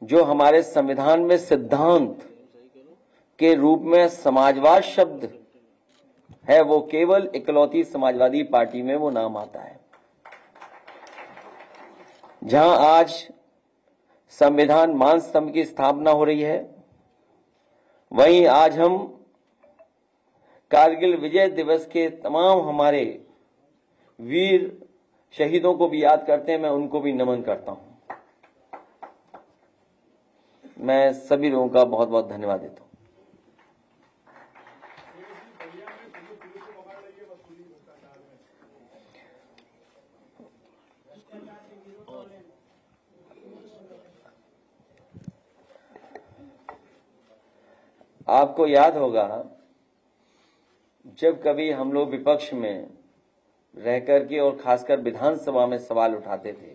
जो हमारे संविधान में सिद्धांत के रूप में समाजवाद शब्द है, वो केवल इकलौती समाजवादी पार्टी में वो नाम आता है। जहां आज संविधान मान स्तंभ की स्थापना हो रही है, वहीं आज हम कारगिल विजय दिवस के तमाम हमारे वीर शहीदों को भी याद करते हैं। मैं उनको भी नमन करता हूं। मैं सभी लोगों का बहुत बहुत धन्यवाद देता हूं। आपको याद होगा, जब कभी हम लोग विपक्ष में रह करके और खासकर विधानसभा में सवाल उठाते थे,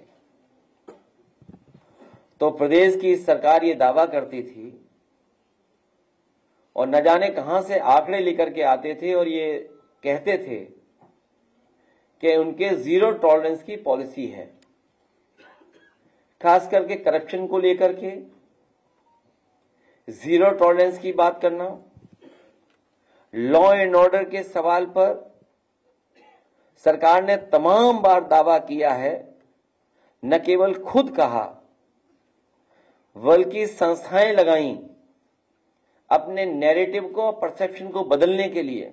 तो प्रदेश की सरकार ये दावा करती थी और न जाने कहां से आंकड़े लेकर के आते थे और ये कहते थे कि उनके जीरो टॉलरेंस की पॉलिसी है, खास करके करप्शन को लेकर के जीरो टॉलरेंस की बात करना। लॉ एंड ऑर्डर के सवाल पर सरकार ने तमाम बार दावा किया है, न केवल खुद कहा बल्कि संस्थाएं लगाई अपने नैरेटिव को, परसेप्शन को बदलने के लिए,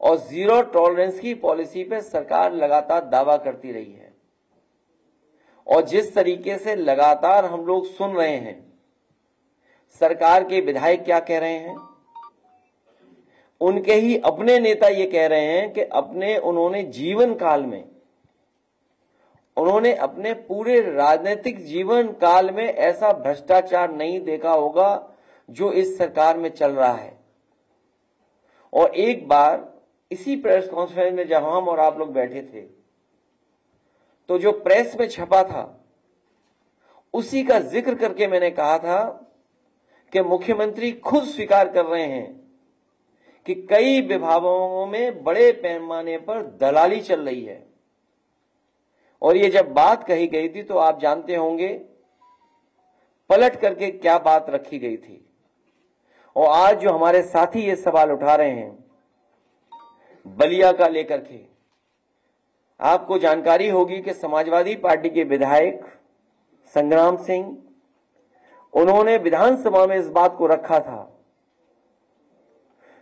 और जीरो टॉलरेंस की पॉलिसी पे सरकार लगातार दावा करती रही है। और जिस तरीके से लगातार हम लोग सुन रहे हैं सरकार के विधायक क्या कह रहे हैं, उनके ही अपने नेता ये कह रहे हैं कि उन्होंने जीवन काल में, उन्होंने अपने पूरे राजनीतिक जीवन काल में ऐसा भ्रष्टाचार नहीं देखा होगा जो इस सरकार में चल रहा है। और एक बार इसी प्रेस कॉन्फ्रेंस में जब हम और आप लोग बैठे थे, तो जो प्रेस में छपा था उसी का जिक्र करके मैंने कहा था कि मुख्यमंत्री खुद स्वीकार कर रहे हैं कि कई विभागों में बड़े पैमाने पर दलाली चल रही है। और ये जब बात कही गई थी तो आप जानते होंगे पलट करके क्या बात रखी गई थी। और आज जो हमारे साथी ये सवाल उठा रहे हैं बलिया का लेकर के, आपको जानकारी होगी कि समाजवादी पार्टी के विधायक संग्राम सिंह, उन्होंने विधानसभा में इस बात को रखा था।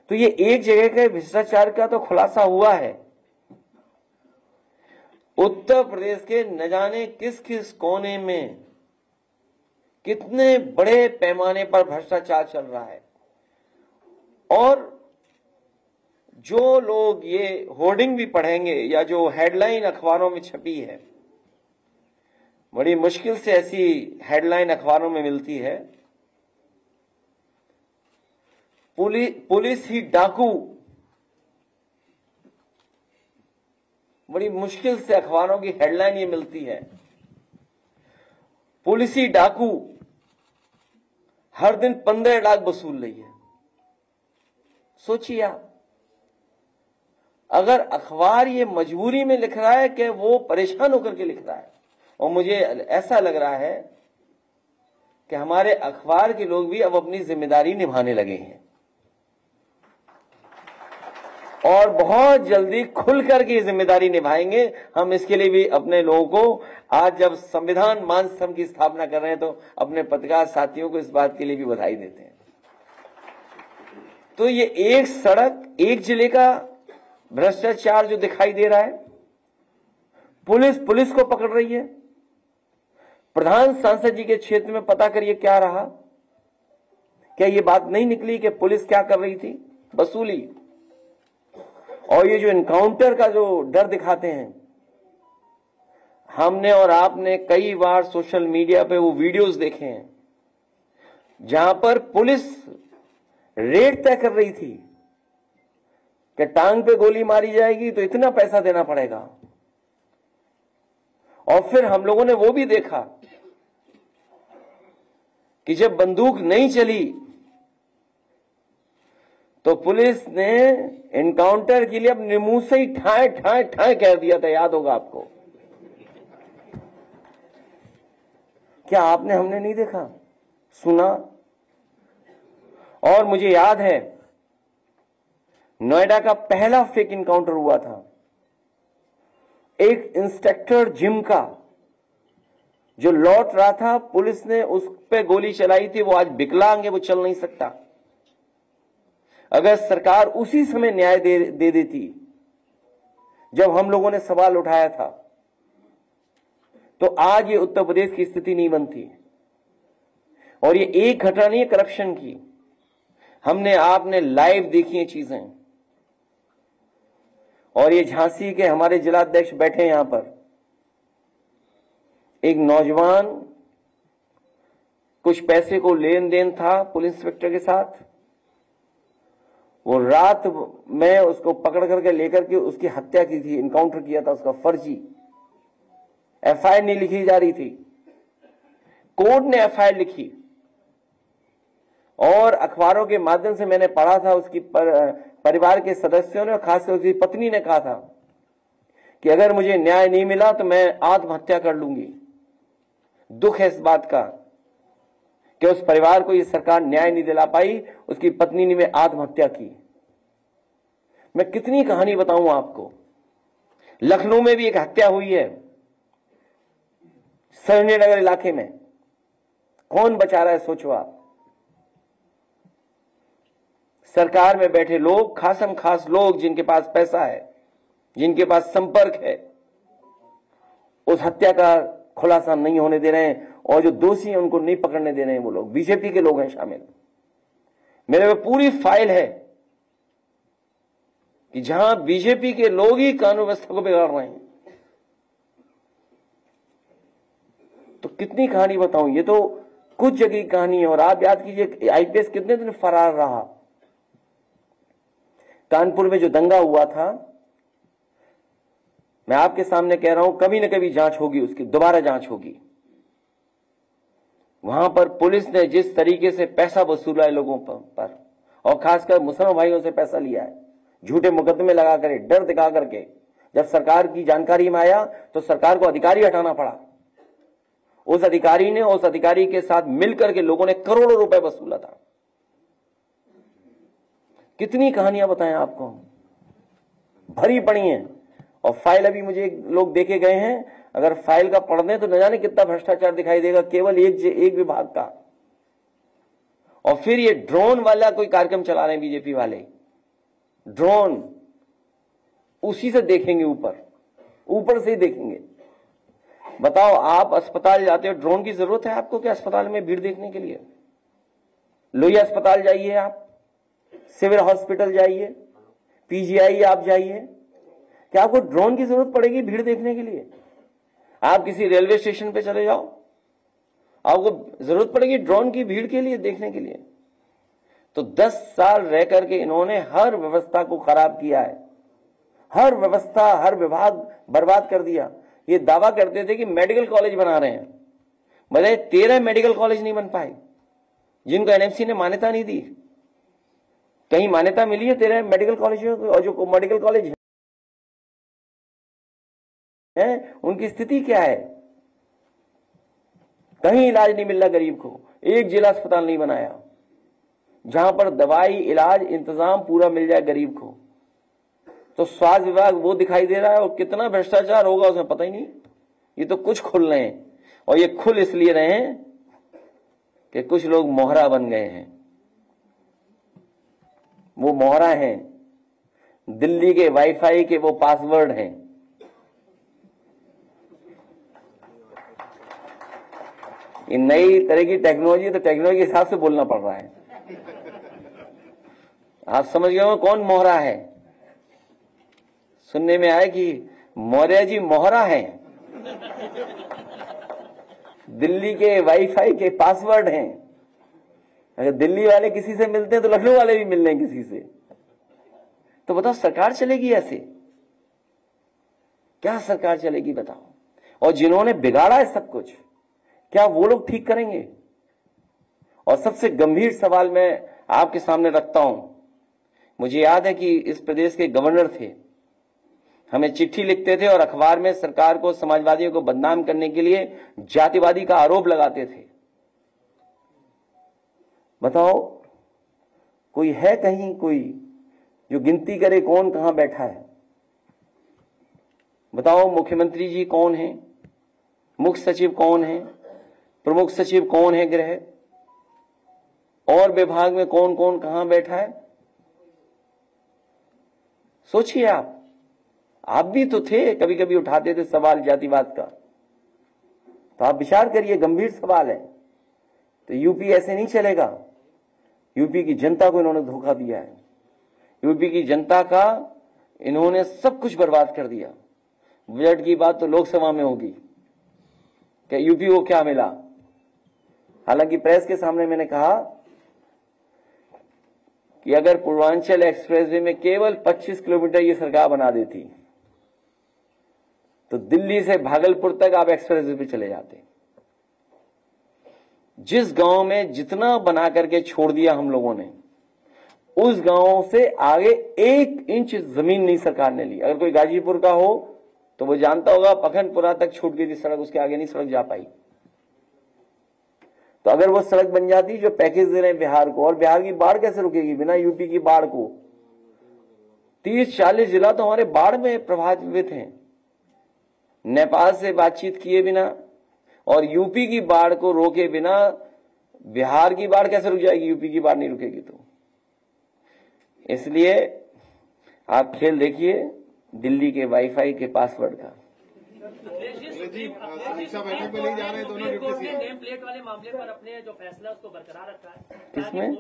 तो ये एक जगह के भ्रष्टाचार का तो खुलासा हुआ है। उत्तर प्रदेश के न जाने किस किस कोने में कितने बड़े पैमाने पर भ्रष्टाचार चल रहा है। और जो लोग ये होर्डिंग भी पढ़ेंगे या जो हेडलाइन अखबारों में छपी है, बड़ी मुश्किल से ऐसी हेडलाइन अखबारों में मिलती है, पुलिस ही डाकू, बड़ी मुश्किल से अखबारों की हेडलाइन ये मिलती है, पुलिस ही डाकू हर दिन 15 लाख वसूल रही है। सोचिए आप, अगर अखबार ये मजबूरी में लिख रहा है कि वो परेशान होकर के लिख रहा है, और मुझे ऐसा लग रहा है कि हमारे अखबार के लोग भी अब अपनी जिम्मेदारी निभाने लगे हैं और बहुत जल्दी खुल करके जिम्मेदारी निभाएंगे। हम इसके लिए भी अपने लोगों को, आज जब संविधान मान स्तंभ की स्थापना कर रहे हैं, तो अपने पत्रकार साथियों को इस बात के लिए भी बधाई देते हैं। तो ये एक सड़क, एक जिले का भ्रष्टाचार जो दिखाई दे रहा है, पुलिस को पकड़ रही है। प्रधान सांसद जी के क्षेत्र में पता करिए क्या रहा, क्या ये बात नहीं निकली कि पुलिस क्या कर रही थी? वसूली। और ये जो एनकाउंटर का जो डर दिखाते हैं, हमने और आपने कई बार सोशल मीडिया पे वो वीडियोस देखे हैं जहां पर पुलिस रेट तय कर रही थी कि टांग पे गोली मारी जाएगी तो इतना पैसा देना पड़ेगा। और फिर हम लोगों ने वो भी देखा कि जब बंदूक नहीं चली तो पुलिस ने एनकाउंटर के लिए अपने मुंह से ही ठाए ठाए ठाए कह दिया था, याद होगा आपको। क्या आपने हमने नहीं देखा, सुना? और मुझे याद है नोएडा का पहला फेक इनकाउंटर हुआ था, एक इंस्ट्रक्टर जिम का जो लौट रहा था, पुलिस ने उस पे गोली चलाई थी, वो आज विकलांग है, वो चल नहीं सकता। अगर सरकार उसी समय न्याय दे देती जब हम लोगों ने सवाल उठाया था, तो आज ये उत्तर प्रदेश की स्थिति नहीं बनती। और ये एक घटना नहीं है करप्शन की, हमने आपने लाइव देखी है चीजें। और ये झांसी के हमारे जिलाध्यक्ष बैठे हैं यहां पर, एक नौजवान कुछ पैसे को लेन देन था पुलिस इंस्पेक्टर के साथ, वो रात में उसको पकड़ करके लेकर के उसकी हत्या की थी, इनकाउंटर किया था उसका फर्जी। एफआईआर नहीं लिखी जा रही थी, कोर्ट ने एफआईआर लिखी और अखबारों के माध्यम से मैंने पढ़ा था, उसकी परिवार के सदस्यों ने और खासकर उसकी पत्नी ने कहा था कि अगर मुझे न्याय नहीं मिला तो मैं आत्महत्या कर लूंगी। दुख है इस बात का कि उस परिवार को ये सरकार न्याय नहीं दिला पाई, उसकी पत्नी ने आत्महत्या की। मैं कितनी कहानी बताऊं आपको। लखनऊ में भी एक हत्या हुई है, सरनी नगर इलाके में, कौन बचा रहा है सोचो आप। सरकार में बैठे लोग, खासम खास लोग जिनके पास पैसा है, जिनके पास संपर्क है, उस हत्या का खुलासा नहीं होने दे रहे हैं और जो दोषी हैं उनको नहीं पकड़ने दे रहे हैं। वो लोग बीजेपी के लोग हैं शामिल। मेरे में पूरी फाइल है कि जहां बीजेपी के लोग ही कानून व्यवस्था को बिगाड़ रहे हैं। तो कितनी कहानी बताऊं, ये तो कुछ जगह की कहानी है। और आप याद कीजिए आईपीएस कितने दिन फरार रहा। कानपुर में जो दंगा हुआ था, मैं आपके सामने कह रहा हूं, कभी न कभी जांच होगी, उसकी दोबारा जांच होगी। वहां पर पुलिस ने जिस तरीके से पैसा वसूला है लोगों पर और खासकर मुसलमान भाइयों से पैसा लिया है, झूठे मुकदमे लगा कर, डर दिखा करके, जब सरकार की जानकारी में आया तो सरकार को अधिकारी हटाना पड़ा। उस अधिकारी ने, उस अधिकारी के साथ मिलकर के लोगों ने करोड़ों रुपए वसूला था। कितनी कहानियां बताएं आपको, भरी पड़ी हैं। और फाइल अभी मुझे लोग देके गए हैं, अगर फाइल का पढ़ दें तो न जाने कितना भ्रष्टाचार दिखाई देगा केवल एक विभाग का। और फिर ये ड्रोन वाला कोई कार्यक्रम चला रहे हैं बीजेपी वाले, ड्रोन उसी से देखेंगे, ऊपर से ही देखेंगे। बताओ, आप अस्पताल जाते हो, ड्रोन की जरूरत है आपको क्या अस्पताल में भीड़ देखने के लिए? लोहिया अस्पताल जाइए, आप सिविल हॉस्पिटल जाइए, पीजीआई आप जाइए, क्या आपको ड्रोन की जरूरत पड़ेगी भीड़ देखने के लिए? आप किसी रेलवे स्टेशन पे चले जाओ, आपको जरूरत पड़ेगी ड्रोन की भीड़ के लिए, देखने के लिए? तो 10 साल रह करके इन्होंने हर व्यवस्था को खराब किया है, हर व्यवस्था, हर विभाग बर्बाद कर दिया। ये दावा करते थे कि मेडिकल कॉलेज बना रहे हैं, भले 13 मेडिकल कॉलेज नहीं बन पाए जिनको एनएमसी ने मान्यता नहीं दी। कहीं मान्यता मिली है 13 मेडिकल कॉलेजों को? और जो मेडिकल कॉलेज है उनकी स्थिति क्या है? कहीं इलाज नहीं मिल रहा गरीब को। एक जिला अस्पताल नहीं बनाया जहां पर दवाई, इलाज, इंतजाम पूरा मिल जाए गरीब को। तो स्वास्थ्य विभाग वो दिखाई दे रहा है, और कितना भ्रष्टाचार होगा उसमें पता ही नहीं। ये तो कुछ खुल रहे हैं, और ये खुल इसलिए रहे हैं कि कुछ लोग मोहरा बन गए हैं। वो मोहरा हैं, दिल्ली के वाईफाई के वो पासवर्ड हैं। ये नई तरह की टेक्नोलॉजी, तो टेक्नोलॉजी के हिसाब से बोलना पड़ रहा है। आप समझ गए हो कौन मोहरा है? सुनने में आया कि मौर्य जी मोहरा है, दिल्ली के वाईफाई के पासवर्ड हैं। अगर दिल्ली वाले किसी से मिलते हैं तो लखनऊ वाले भी मिल रहे हैं किसी से। तो बताओ सरकार चलेगी ऐसे? क्या सरकार चलेगी बताओ? और जिन्होंने बिगाड़ा है सब कुछ, क्या वो लोग ठीक करेंगे? और सबसे गंभीर सवाल मैं आपके सामने रखता हूं। मुझे याद है कि इस प्रदेश के गवर्नर थे, हमें चिट्ठी लिखते थे और अखबार में सरकार को, समाजवादियों को बदनाम करने के लिए जातिवादी का आरोप लगाते थे। बताओ, कोई है कहीं कोई जो गिनती करे कौन कहां बैठा है? बताओ, मुख्यमंत्री जी कौन है, मुख्य सचिव कौन है, प्रमुख सचिव कौन है गृह, और विभाग में कौन कौन कहां बैठा है? सोचिए आप भी तो थे, कभी कभी उठाते थे सवाल जातिवाद का, तो आप विचार करिए, गंभीर सवाल है। तो यूपी ऐसे नहीं चलेगा। यूपी की जनता को इन्होंने धोखा दिया है। यूपी की जनता का इन्होंने सब कुछ बर्बाद कर दिया। बजट की बात तो लोकसभा में होगी कि यूपी को क्या मिला। हालांकि प्रेस के सामने मैंने कहा कि अगर पूर्वांचल एक्सप्रेसवे में केवल 25 किलोमीटर ये सरकार बना देती तो दिल्ली से भागलपुर तक आप एक्सप्रेसवे पे चले जाते। जिस गांव में जितना बना करके छोड़ दिया हम लोगों ने, उस गांव से आगे 1 इंच जमीन नहीं सरकार ने ली। अगर कोई गाजीपुर का हो तो वो जानता होगा, पखनपुरा तक छूट गई थी सड़क, उसके आगे नहीं सड़क जा पाई। तो अगर वो सड़क बन जाती जो पैकेज दे रहे हैं बिहार को, और बिहार की बाढ़ कैसे रुकेगी बिना यूपी की बाढ़ को? 30-40 जिला तो हमारे बाढ़ में प्रभावित हैं, नेपाल से बातचीत किए बिना और यूपी की बाढ़ को रोके बिना बिहार की बाढ़ कैसे रुक जाएगी? यूपी की बाढ़ नहीं रुकेगी। तो इसलिए आप खेल देखिए दिल्ली के वाईफाई के पासवर्ड का। समीक्षा बैठक में नहीं जा रहे दोनों डिप्टी सीएम। नेम प्लेट वाले मामले पर अपने जो फैसला उसको बरकरार रखा है। किसमें?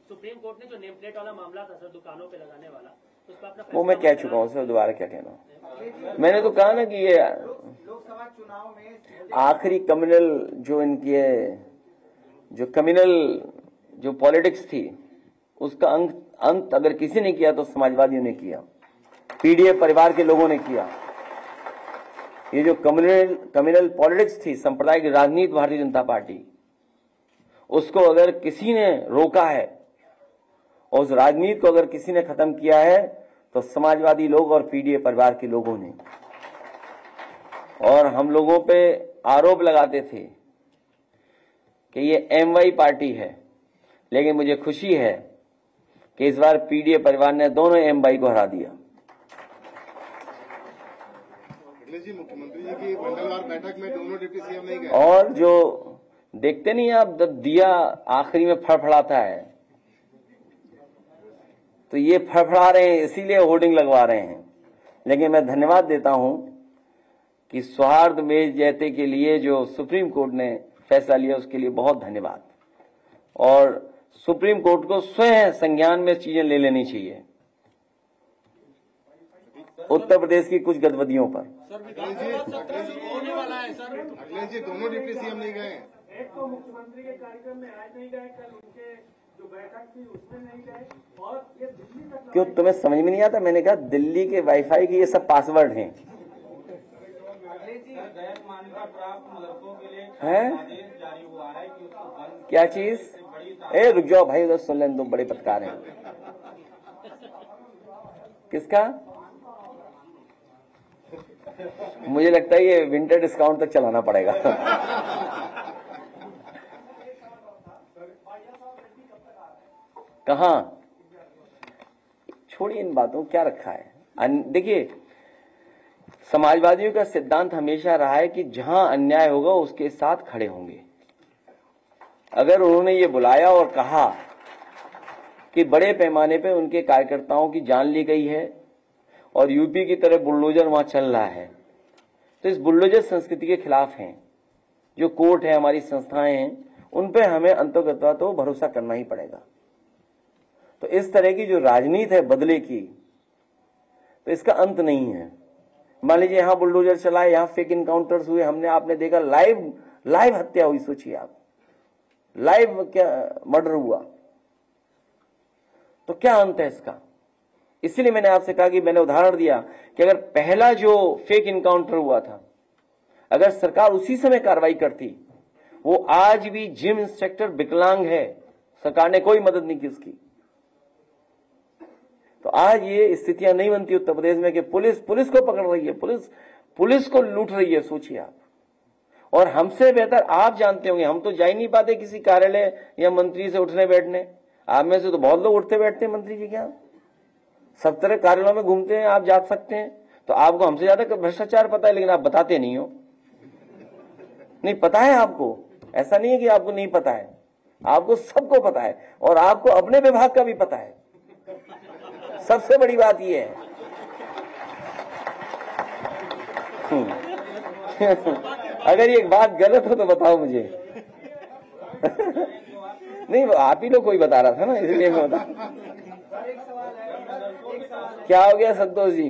सुप्रीम कोर्ट ने जो नेम प्लेट वाला मामला था सर, दुकानों पे लगाने वाला, उस पर अपना वो मैं कह चुका हूँ सर, दोबारा क्या कहना। मैंने तो कहा ना कि ये लोकसभा चुनाव में आखिरी कम्युनल जो इनकी जो कम्युनल जो पॉलिटिक्स थी उसका अंत अगर किसी ने किया तो समाजवादियों ने किया, पीडीए परिवार के लोगों ने किया। ये जो कम्युनल पॉलिटिक्स थी, सांप्रदायिक राजनीति भारतीय जनता पार्टी, उसको अगर किसी ने रोका है और उस राजनीति को अगर किसी ने खत्म किया है तो समाजवादी लोग और पीडीए परिवार के लोगों ने। और हम लोगों पे आरोप लगाते थे कि ये एमवाई पार्टी है, लेकिन मुझे खुशी है कि इस बार पीडीए परिवार ने दोनों एमवाई को हरा दिया। जी, मुख्यमंत्री जी की मंगलवार बैठक में दोनों डिप्टी सीएम नहीं गए। और जो देखते नहीं आप, जब दिया आखिरी में फड़फड़ाता है तो ये फड़फड़ा रहे हैं, इसीलिए होर्डिंग लगवा रहे हैं। लेकिन मैं धन्यवाद देता हूं कि सौहार्द में जयते के लिए जो सुप्रीम कोर्ट ने फैसला लिया उसके लिए बहुत धन्यवाद। और सुप्रीम कोर्ट को स्वयं संज्ञान में चीजें ले लेनी चाहिए उत्तर प्रदेश की कुछ गतिविधियों पर। होने वाला है सर। अखिलेश जी, दोनों डिप्टी सीएम नहीं गए। एक तो मुख्यमंत्री के कार्यक्रम में आज नहीं गए, कल उनके जो बैठक थी उसमें नहीं गए, और ये दिल्ली तक। क्यों तुम्हें समझ में नहीं आता? मैंने कहा दिल्ली के वाईफाई के ये सब पासवर्ड हैं। है क्या चीज? रुक जाओ भाई, उधर सुन लें, तुम बड़े पत्रकार हैं। किसका? मुझे लगता है ये विंटर डिस्काउंट तक चलाना पड़ेगा। कहां? छोड़िए इन बातों, क्या रखा है। देखिए, समाजवादियों का सिद्धांत हमेशा रहा है कि जहां अन्याय होगा उसके साथ खड़े होंगे। अगर उन्होंने ये बुलाया और कहा कि बड़े पैमाने पे उनके कार्यकर्ताओं की जान ली गई है और यूपी की तरह बुलडोजर वहां चल रहा है, तो इस बुलडोजर संस्कृति के खिलाफ हैं। जो कोर्ट है, हमारी संस्थाएं हैं, उन पे हमें अंततः तो भरोसा करना ही पड़ेगा। तो इस तरह की जो राजनीति है बदले की, तो इसका अंत नहीं है। मान लीजिए यहां बुलडोजर चला है, यहां फेक इनकाउंटर्स हुए, हमने आपने देखा लाइव हत्या हुई। सोचिए आप, लाइव क्या मर्डर हुआ, तो क्या अंत है इसका? इसीलिए मैंने आपसे कहा कि मैंने उदाहरण दिया कि अगर पहला जो फेक इनकाउंटर हुआ था, अगर सरकार उसी समय कार्रवाई करती, वो आज भी जिम इंस्ट्रक्टर विकलांग है, सरकार ने कोई मदद नहीं की उसकी। तो आज ये स्थितियां नहीं बनती उत्तर प्रदेश में कि पुलिस को पकड़ रही है, पुलिस को लूट रही है, सोचिए आप। और हमसे बेहतर आप जानते होंगे, हम तो जा ही नहीं पाते किसी कार्यालय या मंत्री से उठने बैठने। आप में से तो बहुत लोग उठते बैठते हैं मंत्री जी के यहाँ, सब तरह कार्यालयों में घूमते हैं, आप जा सकते हैं। तो आपको हमसे ज्यादा भ्रष्टाचार पता है, लेकिन आप बताते नहीं हो। नहीं पता है आपको, ऐसा नहीं है कि आपको नहीं पता है, आपको सबको पता है, और आपको अपने विभाग का भी पता है। सबसे बड़ी बात यह है। अगर ये बात गलत हो तो बताओ मुझे। नहीं, आप ही लोग कोई बता रहा था ना, इसलिए मैं बता। क्या हो गया संतोष जी?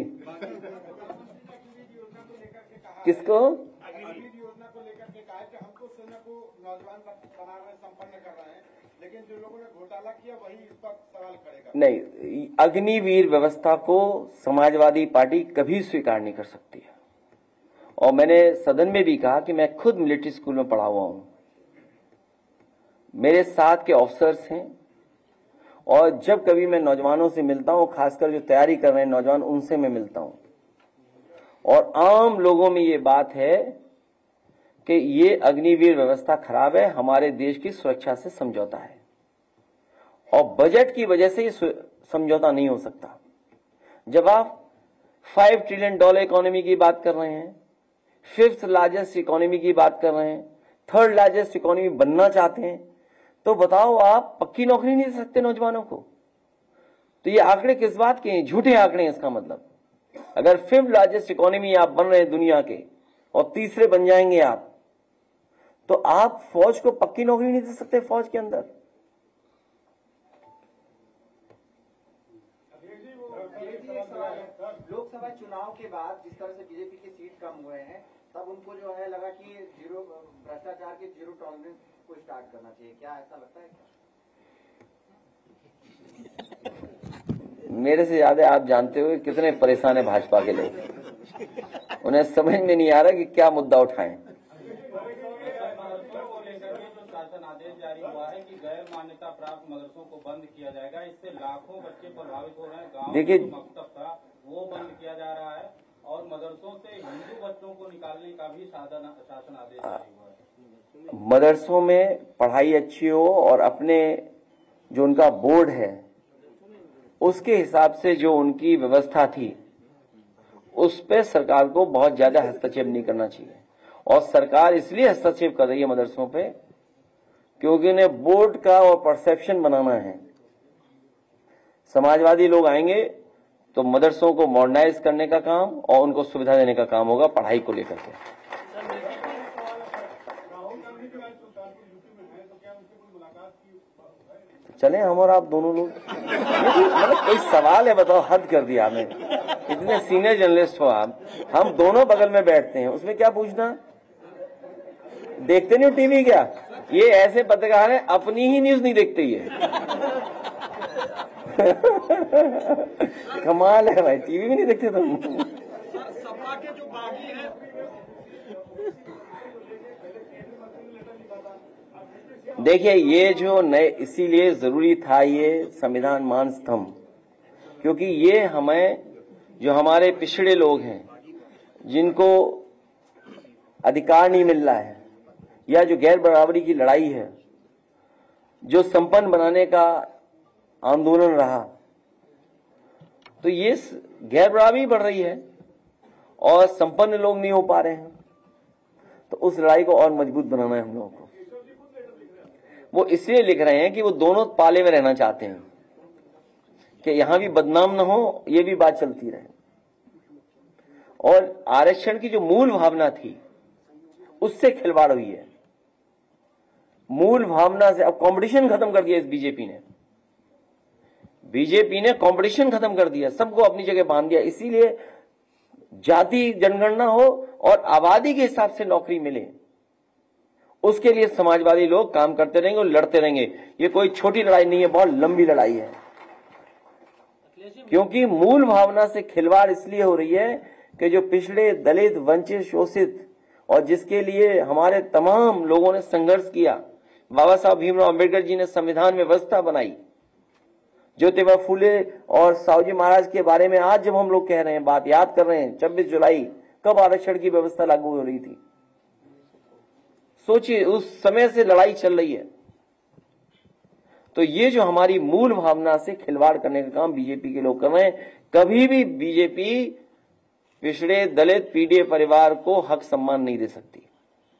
किसको? योजना को लेकर के कहा कि हम तो सेना को नौजवान बना रहे, संपन्न कर रहे हैं, लेकिन जो लोगों ने घोटाला किया वही इस पर सवाल करेगा। नहीं, अग्निवीर व्यवस्था को समाजवादी पार्टी कभी स्वीकार नहीं कर सकती है। और मैंने सदन में भी कहा कि मैं खुद मिलिट्री स्कूल में पढ़ा हुआ हूं, मेरे साथ के ऑफिसर्स हैं, और जब कभी मैं नौजवानों से मिलता हूं, खासकर जो तैयारी कर रहे हैं नौजवान, उनसे मैं मिलता हूं, और आम लोगों में ये बात है कि ये अग्निवीर व्यवस्था खराब है, हमारे देश की सुरक्षा से समझौता है, और बजट की वजह से ये समझौता नहीं हो सकता। जब आप $5 ट्रिलियन इकोनॉमी की बात कर रहे हैं, 5th लार्जेस्ट इकोनॉमी की बात कर रहे हैं, 3rd लार्जेस्ट इकोनॉमी बनना चाहते हैं, तो बताओ आप पक्की नौकरी नहीं दे सकते नौजवानों को? तो ये आंकड़े किस बात के हैं? झूठे आंकड़े हैं। इसका मतलब अगर 5th लार्जेस्ट इकोनॉमी आप बन रहे हैं दुनिया के और तीसरे बन जाएंगे आप, तो आप फौज को पक्की नौकरी नहीं दे सकते फौज के अंदर। लोकसभा चुनाव के बाद जिस तरह से बीजेपी की सीट कम हुए हैं, तब उनको जो है लगा कि भ्रष्टाचार के जीरो टॉलरेंस को स्टार्ट करना चाहिए। क्या ऐसा लगता है? मेरे से ज्यादा आप जानते हो कितने परेशान है भाजपा के लोग, उन्हें समझ में नहीं आ रहा कि क्या मुद्दा उठाएं। शासन आदेश जारी हुआ है कि गैर मान्यता प्राप्त मदरसों को बंद किया जाएगा, इससे लाखों बच्चे प्रभावित हो रहे हैं। गांव देखिए, जो मकतब था वो बंद किया जा रहा है, और मदरसों से हिंदू बच्चों को निकालने का भी शासन आदेश जारी हुआ है। मदरसों में पढ़ाई अच्छी हो, और अपने जो उनका बोर्ड है उसके हिसाब से जो उनकी व्यवस्था थी उस पे सरकार को बहुत ज्यादा हस्तक्षेप नहीं करना चाहिए। और सरकार इसलिए हस्तक्षेप कर रही है मदरसों पे क्योंकि उन्हें बोर्ड का और परसेप्शन बनाना है। समाजवादी लोग आएंगे तो मदरसों को मॉडर्नाइज करने का काम और उनको सुविधा देने का काम होगा पढ़ाई को लेकर के। चले हम और आप दोनों लोग, मतलब कोई सवाल है बताओ, हद कर दिया आपने। इतने सीनियर जर्नलिस्ट हो आप, हम दोनों बगल में बैठते हैं, उसमें क्या पूछना? देखते नहीं हो टीवी क्या? ये ऐसे पत्रकार हैं अपनी ही न्यूज नहीं देखते ये। कमाल है भाई, टीवी भी नहीं देखते तुम। सपा के जो बागी है देखिए, ये जो नए, इसीलिए जरूरी था ये संविधान मान स्तंभ, क्योंकि ये हमें, जो हमारे पिछड़े लोग हैं जिनको अधिकार नहीं मिल रहा है, या जो गैर बराबरी की लड़ाई है, जो संपन्न बनाने का आंदोलन रहा, तो ये गैर बराबरी बढ़ रही है और संपन्न लोग नहीं हो पा रहे हैं, तो उस लड़ाई को और मजबूत बनाना है हम लोगों को। वो इसलिए लिख रहे हैं कि वो दोनों पाले में रहना चाहते हैं कि यहां भी बदनाम ना हो, ये भी बात चलती रहे। और आरक्षण की जो मूल भावना थी उससे खिलवाड़ हुई है, मूल भावना से। अब कंपटीशन खत्म कर दिया इस बीजेपी ने कंपटीशन खत्म कर दिया, सबको अपनी जगह बांध दिया। इसीलिए जाति जनगणना हो और आबादी के हिसाब से नौकरी मिले, उसके लिए समाजवादी लोग काम करते रहेंगे और लड़ते रहेंगे। ये कोई छोटी लड़ाई नहीं है, बहुत लंबी लड़ाई है, क्योंकि मूल भावना से खिलवाड़ इसलिए हो रही है कि जो पिछड़े, दलित, वंचित, शोषित, और जिसके लिए हमारे तमाम लोगों ने संघर्ष किया, बाबा साहब भीमराव अम्बेडकर जी ने संविधान में व्यवस्था बनाई, ज्योतिबा फूले और साहूजी महाराज के बारे में आज जब हम लोग कह रहे हैं, बात याद कर रहे हैं, 26 जुलाई कब आरक्षण की व्यवस्था लागू हो रही थी? सोचिए, उस समय से लड़ाई चल रही है। तो ये जो हमारी मूल भावना से खिलवाड़ करने का काम बीजेपी के लोग कर रहे हैं। कभी भी बीजेपी पिछड़े दलित पीड़ित परिवार को हक सम्मान नहीं दे सकती।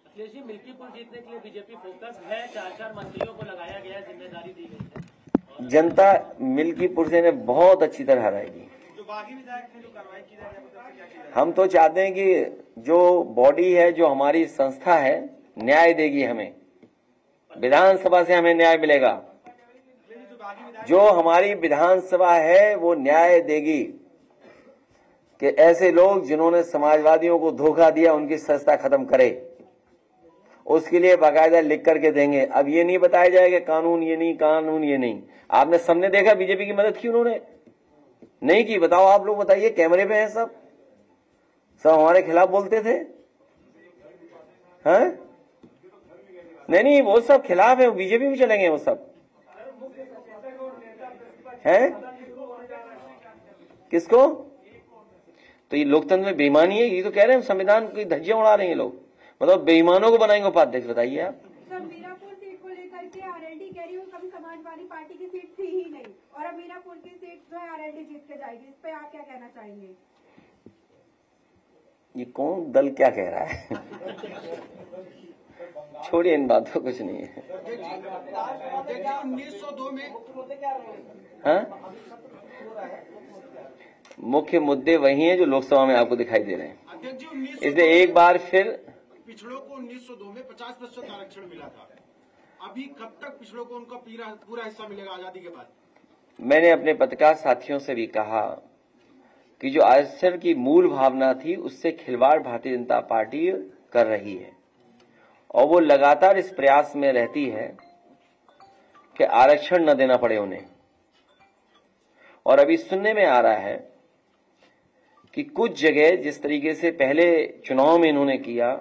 अखिलेश जी, मिल्कीपुर जीतने के लिए बीजेपी फोकस है, 4 मंत्रियों को लगाया गया, जिम्मेदारी दी गई है। जनता मिल्कीपुर से ने बहुत अच्छी तरह हराएगी। जो बागी विधायक थे, जो कार्रवाई की जाए, क्या की जाए? हम तो चाहते हैं कि जो बॉडी है, जो हमारी संस्था है, न्याय देगी हमें। विधानसभा से हमें न्याय मिलेगा। जो हमारी विधानसभा है वो न्याय देगी कि ऐसे लोग जिन्होंने समाजवादियों को धोखा दिया उनकी संस्था खत्म करे। उसके लिए बाकायदा लिख करके देंगे। अब ये नहीं बताया जाएगा कानून ये नहीं, कानून ये नहीं। आपने सबने देखा बीजेपी की मदद की उन्होंने? नहीं की। बताओ, आप लोग बताइए, कैमरे पे हैं सब हमारे खिलाफ बोलते थे। हैं? नहीं, वो सब खिलाफ है, बीजेपी में चलेंगे वो सब। हैं? किसको? तो ये लोकतंत्र में बेईमानी है। ये तो कह रहे हैं संविधान की धज्जियां उड़ा रहे हैं लोग। मतलब बेईमानों को बनाएंगे उपाध्यक्ष। बताइए आप। सर, मीरापुर सीट को लेकर के आरएलडी कह रही हूँ, कभी समाजवादी पार्टी की सीट थी ही नहीं, और अब मीरापुर की सीट जो है आरएलडी जीत के जाएगी। इस पे आप क्या कहना चाहेंगे? ये कौन दल क्या कह रहा है? छोड़िए इन बातों, कुछ नहीं है। 1902 में हाँ? मुख्य मुद्दे वही हैं जो लोकसभा में आपको दिखाई दे रहे हैं। अध्यक्ष जी, इसलिए एक बार फिर पिछड़ों को 1902 में 50% आरक्षण मिला था। अभी कब तक पिछड़ों को उनका पूरा हिस्सा मिलेगा आजादी के बाद? मैंने अपने पत्रकार साथियों से भी कहा कि जो आरक्षण की मूल भावना थी उससे खिलवाड़ भारतीय जनता पार्टी कर रही है, और वो लगातार इस प्रयास में रहती है कि आरक्षण न देना पड़े उन्हें। और अभी सुनने में आ रहा है कि कुछ जगह जिस तरीके से पहले चुनाव में इन्होंने किया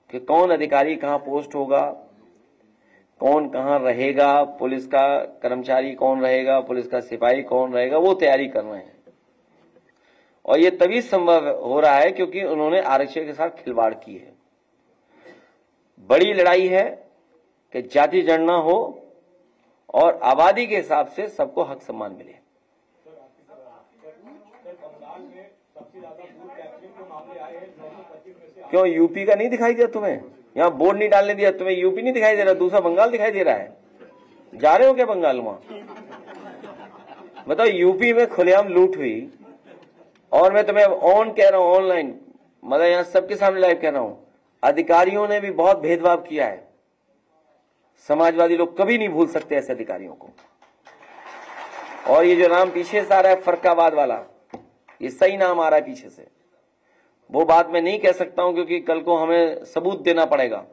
कि कौन अधिकारी कहां पोस्ट होगा, कौन कहां रहेगा, पुलिस का कर्मचारी कौन रहेगा, पुलिस का सिपाही कौन रहेगा, वो तैयारी कर रहे हैं। और ये तभी संभव हो रहा है क्योंकि उन्होंने आरक्षण के साथ खिलवाड़ की है। बड़ी लड़ाई है कि जाति जनगणना हो और आबादी के हिसाब से सबको हक सम्मान मिले। क्यों यूपी का नहीं दिखाई दिया तुम्हें? यहाँ बोर्ड नहीं डालने दिया तुम्हें? यूपी नहीं दिखाई दे रहा, दूसरा बंगाल दिखाई दे रहा है। जा रहे हो क्या बंगाल? वहां बताओ, यूपी में खुलेआम लूट हुई, और मैं तुम्हें ऑन कह रहा हूं, ऑनलाइन, मतलब यहाँ सबके सामने लाइव कह रहा हूं, अधिकारियों ने भी बहुत भेदभाव किया है। समाजवादी लोग कभी नहीं भूल सकते ऐसे अधिकारियों को। और ये जो नाम पीछे से आ रहा है फरकाबाद वाला, ये सही नाम आ रहा है पीछे से। वो बात मैं नहीं कह सकता हूं क्योंकि कल को हमें सबूत देना पड़ेगा,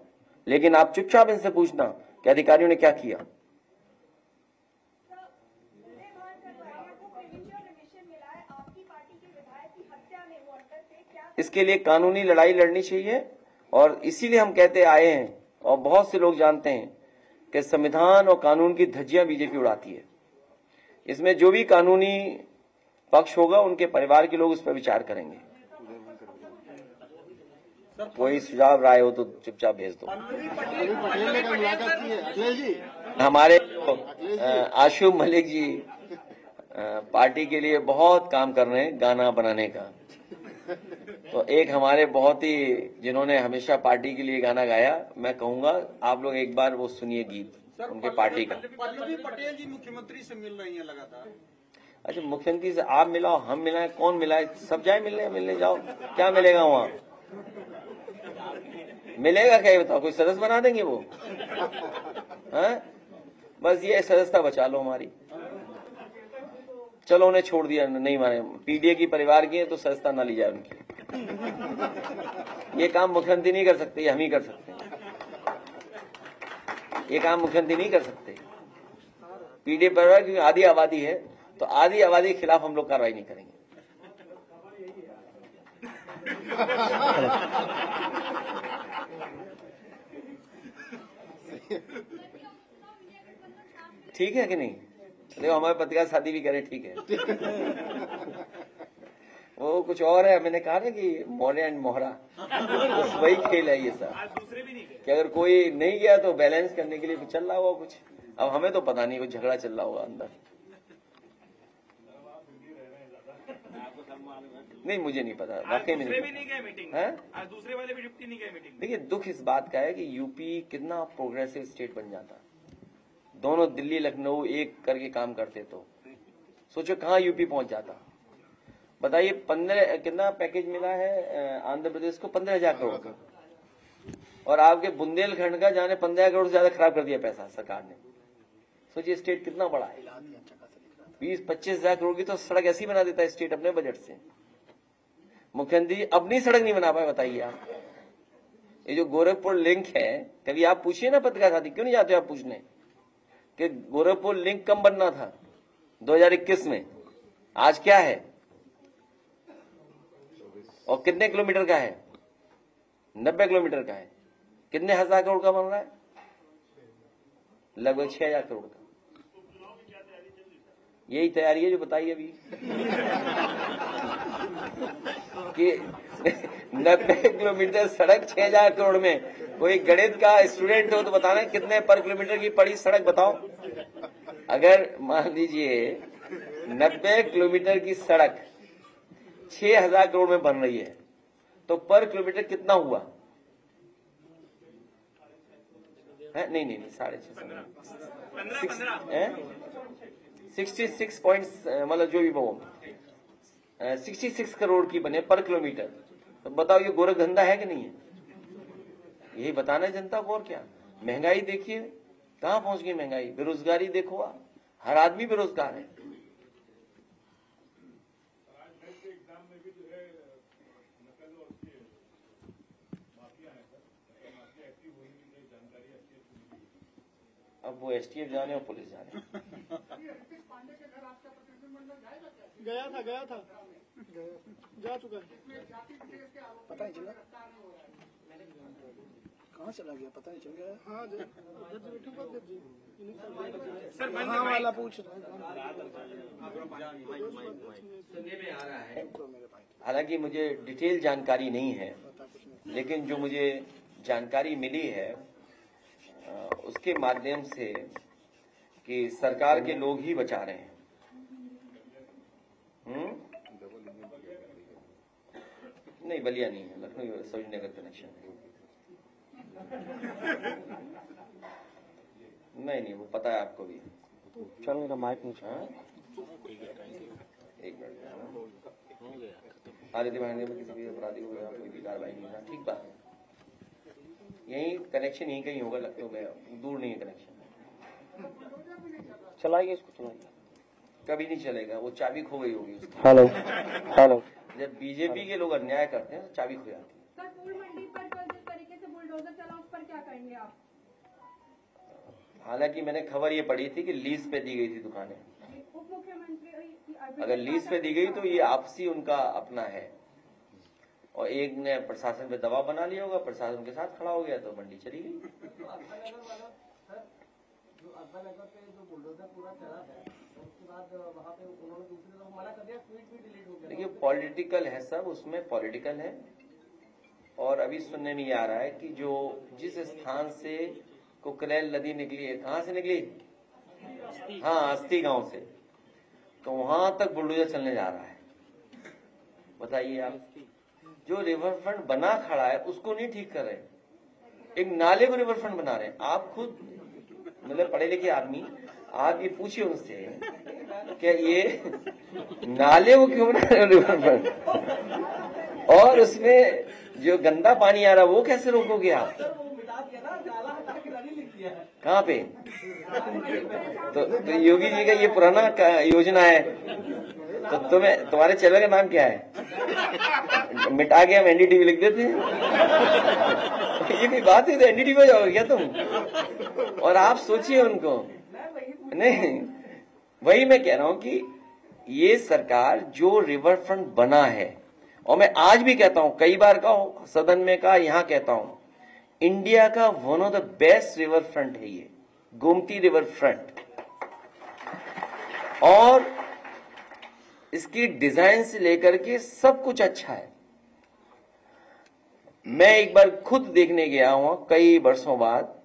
लेकिन आप चुपचाप इनसे पूछना कि अधिकारियों ने क्या किया। इसके लिए कानूनी लड़ाई लड़नी चाहिए, और इसीलिए हम कहते आए हैं, और बहुत से लोग जानते हैं कि संविधान और कानून की धज्जियां बीजेपी उड़ाती है। इसमें जो भी कानूनी पक्ष होगा उनके परिवार के लोग उस पर विचार करेंगे। कोई सुझाव राय हो तो चुपचाप भेज दो। हमारे आशु मलिक जी पार्टी के लिए बहुत काम कर रहे हैं, गाना बनाने का। तो एक हमारे बहुत ही जिन्होंने हमेशा पार्टी के लिए गाना गाया, मैं कहूंगा आप लोग एक बार वो सुनिए गीत उनके पार्टी का। पल्लवी पटेल जी मुख्यमंत्री से मिल रही हैं लगातार। अच्छा, मुख्यमंत्री से आप मिलाओ, हम मिलाए, कौन मिलाए? सब जाए मिलने जाओ, क्या मिलेगा वहाँ? मिलेगा क्या बताओ? कोई सदस्य बना देंगे वो? हैं? बस ये सदस्यता बचा लो हमारी। चलो उन्हें छोड़ दिया, नहीं माने, पीडीए की परिवार की है तो सदस्यता ना ली जाए उनकी। ये काम मुख्यमंत्री नहीं कर सकते, ये हम ही कर सकते हैं। ये काम मुख्यमंत्री नहीं कर सकते। पीडीए परिवार की आधी आबादी है तो आधी आबादी के खिलाफ हम लोग कार्रवाई नहीं करेंगे। ठीक है कि नहीं? देखो हमारे पत्रकार शादी भी करें, ठीक है। वो कुछ और है, मैंने कहा ना कि मोरे एंड मोहरा, बस वही खेल है ये सब। दूसरे भी नहीं गए। कि अगर कोई नहीं गया तो बैलेंस करने के लिए चल रहा होगा कुछ। अब हमें तो पता नहीं, कुछ झगड़ा चल रहा होगा अंदर। नहीं, मुझे नहीं पता, वाकई में दूसरे भी नहीं गए मीटिंग है। आज दूसरे वाले भी डिप्टी नहीं गए मीटिंग। देखिए, दुख इस बात का है कि यूपी कितना प्रोग्रेसिव स्टेट बन जाता। दोनों दिल्ली लखनऊ एक करके काम करते तो सोचो कहाँ यूपी पहुंच जाता। बताइए 15 कितना पैकेज मिला है आंध्र प्रदेश को, 15,000 करोड़ का, और आपके बुंदेलखंड का जाने 15 करोड़ से ज्यादा खराब कर दिया पैसा सरकार ने। सोचिए स्टेट कितना बड़ा है। 20-25 हजार करोड़ की तो सड़क ऐसी बना देता है स्टेट अपने बजट से। मुख्यमंत्री अपनी सड़क नहीं बना पाए, बताइए आप। ये जो गोरखपुर लिंक है, कभी आप पूछिए ना पत्रकार साथी, क्यों नहीं जाते आप पूछने कि गोरखपुर लिंक कब बनना था 2021 में, आज क्या है और कितने किलोमीटर का है? 90 किलोमीटर का है। कितने हजार करोड़ का बन रहा है? लगभग 6,000 करोड़ का। यही तैयारी है जो बताइए अभी कि 90 किलोमीटर सड़क 6,000 करोड़ में। कोई गणित का स्टूडेंट हो तो बताना कितने पर किलोमीटर की पड़ी सड़क बताओ। अगर मान लीजिए 90 किलोमीटर की सड़क 6,000 करोड़ में बन रही है तो पर किलोमीटर कितना हुआ है? नहीं 66 पॉइंट्स, मतलब जो भी वो 66 करोड़ की बने पर किलोमीटर। तो बताओ ये गोरख धंधा है कि नहीं है? यही बताना है जनता को। और क्या, महंगाई देखिए कहां पहुंच गई महंगाई। बेरोजगारी देखो, हर आदमी बेरोजगार है। अब वो एसटीएफ जाने और पुलिस जाने। गया था जा चुका है। पता नहीं चला कहाँ चला गया, पता नहीं चल गया। हाँ सर हाँ वाला पूछ रहा है। हालांकि मुझे डिटेल जानकारी नहीं है, लेकिन जो मुझे जानकारी मिली है उसके माध्यम से कि सरकार के लोग ही बचा रहे हैं। नहीं, बलिया नहीं है, लखनऊ सरोजनी नगर कनेक्शन है। नहीं वो पता है आपको भी। चलो मेरा माइक पूछा। एक मिनट। आदित्य भाई किसी भी अपराधी को कोई भी कार्रवाई नहीं था, ठीक बात है। यही कनेक्शन यहीं कहीं होगा लखनऊ में, दूर नहीं है कनेक्शन। चलाइए इसको, चलाइए। कभी नहीं चलेगा, वो चाबी खो गई होगी उसकी। हेलो। जब बीजेपी के लोग अन्याय करते हैं तो चाबी खो जाती है। सर, फूल मंडी पर कल जिस तरीके से बुलडोजर चला उस पर क्या कहेंगे आप? हालांकि मैंने खबर ये पढ़ी थी कि लीज पे दी गई थी दुकानें। उप मुख्यमंत्री अगर लीज पे दी गई तो ये आपसी उनका अपना है, और एक ने प्रशासन पे दबाव बना लिया होगा, प्रशासन के साथ खड़ा हो गया तो मंडी चली गई। देखिए पॉलिटिकल है सब, उसमें पॉलिटिकल है। और अभी सुनने में आ रहा है कि जो जिस स्थान से कुकरेल नदी निकली है, कहाँ से निकली? हाँ, अस्ती गांव से, तो वहां तक बुलडोजर चलने जा रहा है। बताइए आप, जो रिवर फ्रंट बना खड़ा है उसको नहीं ठीक कर रहे, एक नाले को रिवर फ्रंट बना रहे हैं। आप खुद मतलब पढ़े लिखे आदमी, आप ये पूछिए उनसे क्या ये नाले वो क्यों बना रहे रिवर फ्रंट, और उसमें जो गंदा पानी आ रहा वो कैसे रोकोगे आप? कहाँ पे? तो योगी जी का ये पुराना योजना है, तो तुम्हारे चैनल का नाम क्या है? मिटा के हम एनडीटीवी लिख देते हैं। ये भी बात है, तो एनडीटीवी हो जाओगे क्या तुम? और आप सोचिए उनको। नहीं, वही मैं कह रहा हूं कि ये सरकार जो रिवर फ्रंट बना है, और मैं आज भी कहता हूं, कई बार कहा सदन में, कहा यहां कहता हूं, इंडिया का one of the best river front है ये गोमती रिवर फ्रंट। और इसकी डिजाइन से लेकर के सब कुछ अच्छा है। मैं एक बार खुद देखने गया हूं कई वर्षों बाद,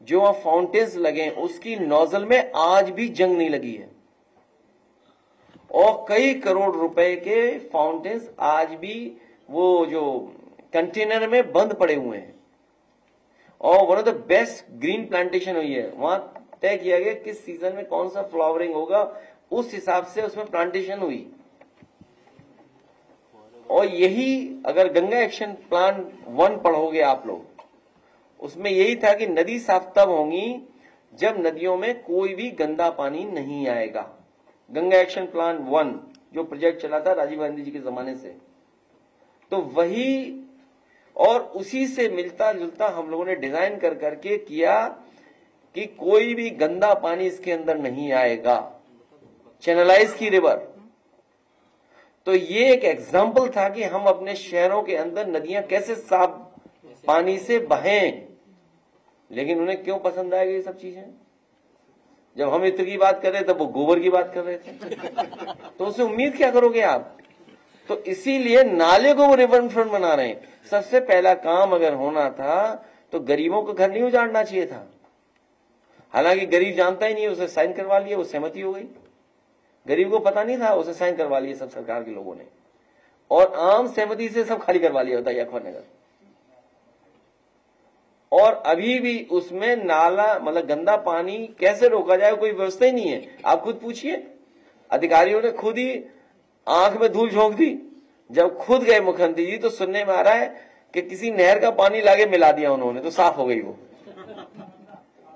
जो वहां फाउंटेन्स लगे उसकी नोजल में आज भी जंग नहीं लगी है, और कई करोड़ रुपए के फाउंटेन्स आज भी वो जो कंटेनर में बंद पड़े हुए हैं, और one of the best green plantation हुई है। वहां तय किया गया किस सीजन में कौन सा फ्लावरिंग होगा, उस हिसाब से उसमें प्लांटेशन हुई। और यही अगर गंगा एक्शन प्लान 1 पढ़ोगे आप लोग, उसमें यही था कि नदी साफ तब होंगी जब नदियों में कोई भी गंदा पानी नहीं आएगा। गंगा एक्शन प्लान 1 जो प्रोजेक्ट चला था राजीव गांधी जी के जमाने से, तो वही और उसी से मिलता जुलता हम लोगों ने डिजाइन कर करके किया कि कोई भी गंदा पानी इसके अंदर नहीं आएगा, चैनलाइज की रिवर। तो ये एक एग्जाम्पल था कि हम अपने शहरों के अंदर नदियां कैसे साफ पानी से बहें। लेकिन उन्हें क्यों पसंद आएगी ये सब चीजें? जब हम इत्र की बात कर रहे थे तब वो गोबर की बात कर रहे थे, तो उससे उम्मीद क्या करोगे आप? तो इसीलिए नाले को वो रिवर फ्रंट बना रहे हैं। सबसे पहला काम अगर होना था तो गरीबों को घर नहीं उजाड़ना चाहिए था। हालांकि गरीब जानता ही नहीं, उसे साइन करवा लिया, वो सहमति हो गई। गरीब को पता नहीं था, उसे साइन करवा लिए सब सरकार के लोगों ने, और आम सहमति से सब खाली करवा लिया होता है अखबार नगर। और अभी भी उसमें नाला मतलब गंदा पानी कैसे रोका जाए कोई व्यवस्था ही नहीं है। आप खुद पूछिए, अधिकारियों ने खुद ही आंख में धूल झोंक दी। जब खुद गए मुख्यमंत्री जी तो सुनने में आ रहा है कि किसी नहर का पानी लाके मिला दिया उन्होंने, तो साफ हो गई वो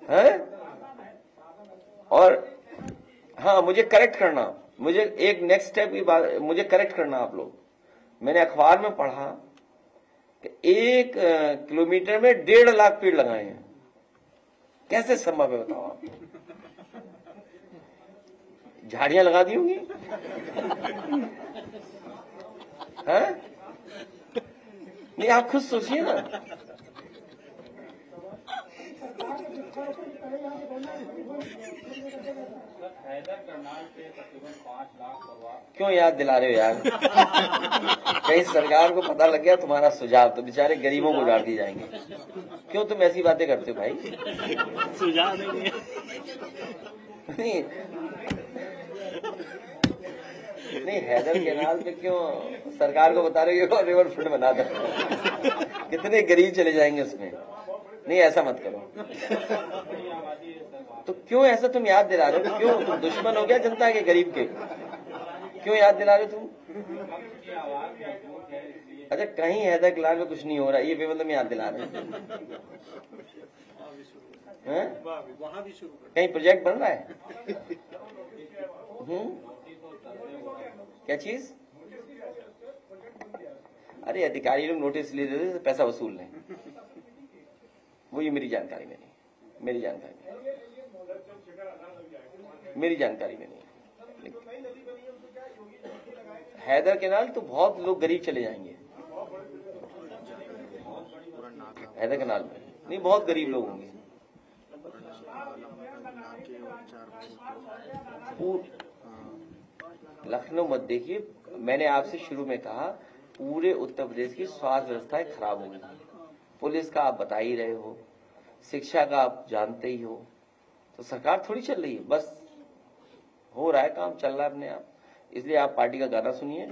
है। और हाँ, मुझे करेक्ट करना, मुझे एक नेक्स्ट स्टेप की बात मुझे करेक्ट करना आप लोग। मैंने अखबार में पढ़ा कि 1 किलोमीटर में 1.5 लाख पेड़ लगाए हैं। कैसे संभव है बताओ आप? झाड़ियां लगा दी होंगी हैं? नहीं, आप खुद सोचिए ना। हैदर करनाल के तकरीबन 5 लाख परिवार। क्यों याद दिला रहे हो यार? कहीं सरकार को पता लग गया तुम्हारा सुझाव तो बेचारे गरीबों को उजाड़ दिए जाएंगे। क्यों तुम ऐसी बातें करते हो भाई? सुझाव नहीं, नहीं हैदर कैनाल पे क्यों सरकार को बता रहे हो रिवर फ्रंट बना दो? कितने गरीब चले जाएंगे उसमें। नहीं, ऐसा मत करो। तो क्यों ऐसा तुम याद दिला रहे हो? क्यों तुम दुश्मन हो गया जनता के, गरीब के? क्यों याद दिला रहे हो तुम? अच्छा, कहीं हैदर कैनाल में कुछ नहीं हो रहा, ये बेमतलब याद दिला रहे हैं? कहीं प्रोजेक्ट बन रहा है? क्या चीज? अरे अधिकारी लोग नोटिस ले देते पैसा वसूल लें, वो ये मेरी जानकारी में नहीं, मेरी जानकारी में नहीं। हैदर कैनाल तो बहुत लोग गरीब चले जाएंगे हैदर कैनाल में, नहीं बहुत गरीब लोग होंगे। लखनऊ मत देखिए, मैंने आपसे शुरू में कहा पूरे उत्तर प्रदेश की स्वास्थ्य व्यवस्थाएं खराब हो गई। पुलिस का आप बता ही रहे हो, शिक्षा का आप जानते ही हो, तो सरकार थोड़ी चल रही है, बस हो रहा है काम, चल रहा है अपने आप। इसलिए आप पार्टी का गाना सुनिए।